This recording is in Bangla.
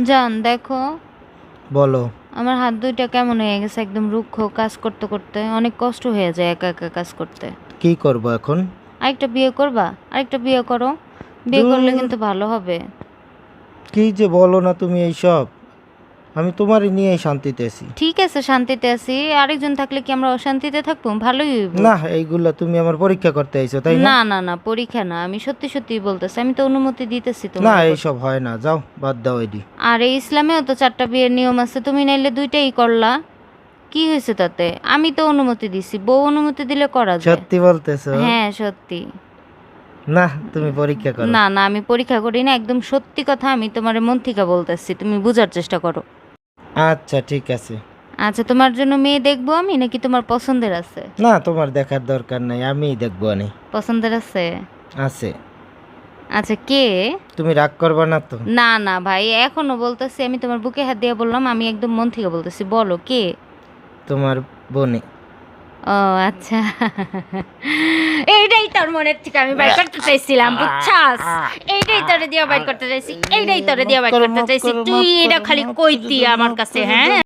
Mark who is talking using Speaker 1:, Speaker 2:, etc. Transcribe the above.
Speaker 1: জান দেখো,
Speaker 2: বলো।
Speaker 1: আমার হাত দুইটা কেমন হয়ে গেছে, একদম রুক্ষ, কাজ করতে করতে অনেক কষ্ট হয়ে যায় একা একা কাজ করতে।
Speaker 2: কি করব এখন?
Speaker 1: আরেকটা বিয়ে করবা? আরেকটা বিয়ে করো, বিয়ে করলে
Speaker 2: দূর,
Speaker 1: কিন্তু ভালো হবে।
Speaker 2: কি যে বলো না তুমি এইসব। আমি তোমারই নিয়ে শান্তিতে আছি।
Speaker 1: ঠিক আছে, শান্তিতে আছি, আরেকজন থাকলে কি আমরা অশান্তিতে থাকবো? ভালোই হইব।
Speaker 2: না, এইগুলা তুমি আমার পরীক্ষা করতে আইছো তাই না?
Speaker 1: না না না, পরীক্ষা না, আমি সত্যি সত্যি বলতেছি, আমি তো অনুমতি দিতেছি
Speaker 2: না,
Speaker 1: তোমার উপর।
Speaker 2: এইসব হয় না, যাও বাদ দাও এডি।
Speaker 1: আর এই ইসলামেও তো 4টা বিয়ের নিয়ম আছে, তুমি নাইলে 2টাই করলা, কি হয়েছে তাতে? আমি তো অনুমতি দিছি, বউ অনুমতি দিলে করা যায়।
Speaker 2: সত্যি বলতেছো?
Speaker 1: হ্যাঁ সত্যি।
Speaker 2: না, তুমি পরীক্ষা করো।
Speaker 1: না না, আমি পরীক্ষা করি না, একদম সত্যি কথা, আমি তোমার মন থেকে বলতেছি, তুমি বুঝার চেষ্টা করো।
Speaker 2: আচ্ছা ঠিক আছে।
Speaker 1: আচ্ছা, তোমার জন্য মেয়ে দেখবো আমি, নাকি তোমার পছন্দের আছে?
Speaker 2: না, তোমার দেখার দরকার নাই, আমিই দেখবো আনি।
Speaker 1: পছন্দের আছে?
Speaker 2: আছে।
Speaker 1: আচ্ছা, কে?
Speaker 2: তুমি রাগ করবা না তো?
Speaker 1: না না ভাই, এখনো বলতেছি, আমি তোমার বুকে হাত দিয়ে বললাম, আমি একদম মন থেকে বলতেছি, বলো কে?
Speaker 2: তোমার বোনে।
Speaker 1: ও আচ্ছা, এইটাই তোর মনের থেকে আমি বাইর করতে চাইছিলাম, বুঝছাস? এইটাই তোরে দিয়ে বাইর করতে চাইছি, এইটাই তোরে দিয়ে বাইর করতে চাইছি, তুই এটা খালি কইতি আমার কাছে, হ্যাঁ?